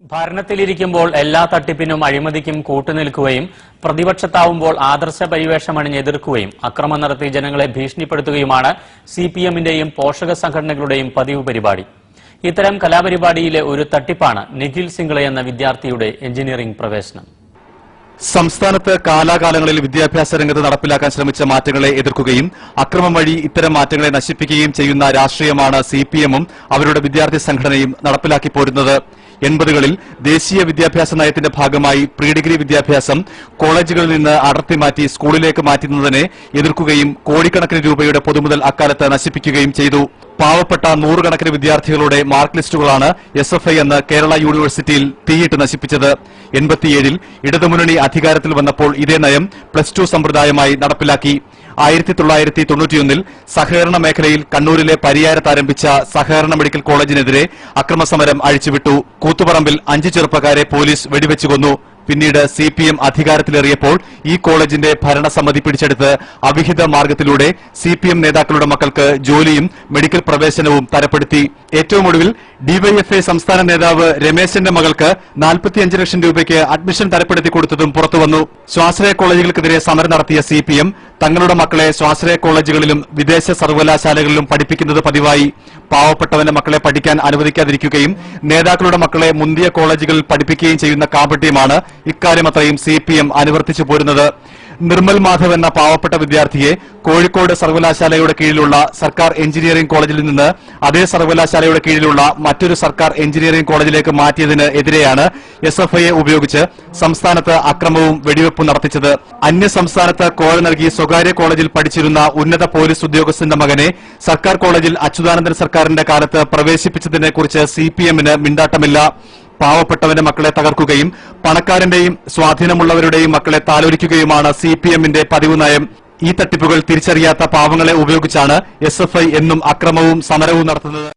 ഭരണത്തിലിരിക്കുമ്പോൾ എല്ലാ തട്ടിപ്പിനും അഴിമതിക്കും കൂട്ടുനിൽക്കുകയും പ്രതിപക്ഷത്താവുമ്പോൾ ആദർശ പരിവേഷമണിഞ്ഞ് എതിർക്കുകയും അക്രമം നടത്തി ജനങ്ങളെ ഭീഷണിപ്പെടുത്തുകയുമാണ് സിപിഎമ്മിന്റെയും പോഷക സംഘടനകളുടെയും പതിവ് പരിപാടി. ഇത്തരം കലാപരിപാടിയിലെ ഒരു തട്ടിപ്പാണ് നിഖിൽ സിംഗ്ലെ എന്ന വിദ്യാർത്ഥിയുടെ എഞ്ചിനീയറിംഗ് പ്രവേശനം. സംസ്ഥാനത്ത് കാലാകാലങ്ങളിൽ വിദ്യാഭ്യാസ രംഗത്ത് നടപ്പിലാക്കാൻ ശ്രമിച്ച മാറ്റങ്ങളെ എതിർക്കുകയും അക്രമം വഴി ഇത്തരം മാറ്റങ്ങളെ നശിപ്പിക്കുകയും ചെയ്യുന്ന രാഷ്ട്രീയമാണ് സിപിഎമ്മും അവരുടെ വിദ്യാർത്ഥി സംഘടനയും നടപ്പിലാക്കി പോരുന്നത്. 80കളിൽ ദേശീയ വിദ്യാഭ്യാസ നയത്തിന്റെ ഭാഗമായി പ്രീ ഡിഗ്രി വിദ്യാഭ്യാസം കോളേജുകളിൽ നിന്ന് അടർത്തി മാറ്റി സ്കൂളിലേക്ക് മാറ്റുന്നതിനെ എതിർക്കുകയും കോടിക്കണക്കിന് രൂപയുടെ പൊതുമുതൽ അക്കാലത്ത് നശിപ്പിക്കുകയും ചെയ്തു. പാവപ്പെട്ട നൂറുകണക്കിന് വിദ്യാർത്ഥികളുടെ മാർക്ക് ലിസ്റ്റുകളാണ് SFI എന്ന കേരള യൂണിവേഴ്സിറ്റിയിൽ തീയിട്ട് നശിപ്പിച്ചത്. 87ൽ ഇടതുമുന്നണി അധികാരത്തിൽ വന്നപ്പോൾ ഇതേ നയം +2 സമ്പ്രദായമായി നടപ്പിലാക്കി. 1991ൽ സഹകരണ മേഖലയിൽ കണ്ണൂരിലെ പരിയാരത്ത് ആരംഭിച്ച സഹകരണ മെഡിക്കൽ കോളേജിനെതിരെ അക്രമസമരം അഴിച്ചുവിട്ടു. കൂത്തുപറമ്പിൽ 5 ചെറുപ്പക്കാരെ പോലീസ് വെടിവെച്ചു കൊന്നു. പിന്നീട് സിപിഎം അധികാരത്തിലേറിയപ്പോൾ ഈ കോളേജിന്റെ ഭരണസമിതി പിടിച്ചെടുത്ത് അവിഹിത മാർഗത്തിലൂടെ സിപിഎം നേതാക്കളുടെ മക്കൾക്ക് ജോലിയും മെഡിക്കൽ പ്രവേശനവും തരപ്പെടുത്തി. ഏറ്റവും ഒടുവിൽ ഡിവൈഎഫ്ഐ സംസ്ഥാന നേതാവ് രമേശന്റെ മകൾക്ക് 45 ലക്ഷം രൂപയ്ക്ക് അഡ്മിഷൻ തരപ്പെടുത്തി കൊടുത്തതും പുറത്തുവന്നു. സ്വാശ്രയ കോളേജുകൾക്കെതിരെ സമരം നടത്തിയ സിപിഎം തങ്ങളുടെ മക്കളെ സ്വാശ്രയ കോളേജുകളിലും വിദേശ സർവകലാശാലകളിലും പഠിപ്പിക്കുന്നത് പതിവായി. പാവപ്പെട്ടവന്റെ മക്കളെ പഠിക്കാൻ അനുവദിക്കാതിരിക്കുകയും നേതാക്കളുടെ മക്കളെ മുന്തിയ കോളേജുകളിൽ പഠിപ്പിക്കുകയും ചെയ്യുന്ന കാപട്യമാണ് ഇക്കാര്യമത്രയും സിപിഎം അനുവർത്തിച്ചു പോരുന്നത്. നിർമ്മൽ മാധവ് എന്ന പാവപ്പെട്ട വിദ്യാർത്ഥിയെ കോഴിക്കോട് സർവകലാശാലയുടെ കീഴിലുള്ള സർക്കാർ എഞ്ചിനീയറിംഗ് കോളേജിൽ നിന്ന് അതേ സർവകലാശാലയുടെ കീഴിലുള്ള മറ്റൊരു സർക്കാർ എഞ്ചിനീയറിംഗ് കോളേജിലേക്ക് മാറ്റിയതിന് എതിരെയാണ് SFIയെ ഉപയോഗിച്ച് സംസ്ഥാനത്ത് അക്രമവും വെടിവെപ്പും നടത്തിച്ചത്. അന്യസംസ്ഥാനത്ത് കോഴ നൽകി സ്വകാര്യ കോളേജിൽ പഠിച്ചിരുന്ന ഉന്നത പോലീസ് ഉദ്യോഗസ്ഥന്റെ മകനെ സർക്കാർ കോളേജിൽ അച്യുതാനന്ദൻ സർക്കാരിന്റെ കാലത്ത് പ്രവേശിപ്പിച്ചതിനെക്കുറിച്ച് സിപിഎമ്മിന് മിണ്ടാട്ടമില്ല. പാവപ്പെട്ടവന്റെ മക്കളെ തകർക്കുകയും പണക്കാരന്റെയും സ്വാധീനമുള്ളവരുടെയും മക്കളെ താലോലിക്കുകയുമാണ് സിപിഎമ്മിന്റെ പതിവ് നയം. ഈ തട്ടിപ്പുകൾ തിരിച്ചറിയാത്ത പാവങ്ങളെ ഉപയോഗിച്ചാണ് SFI എന്നും അക്രമവും സമരവും നടത്തുന്നത്.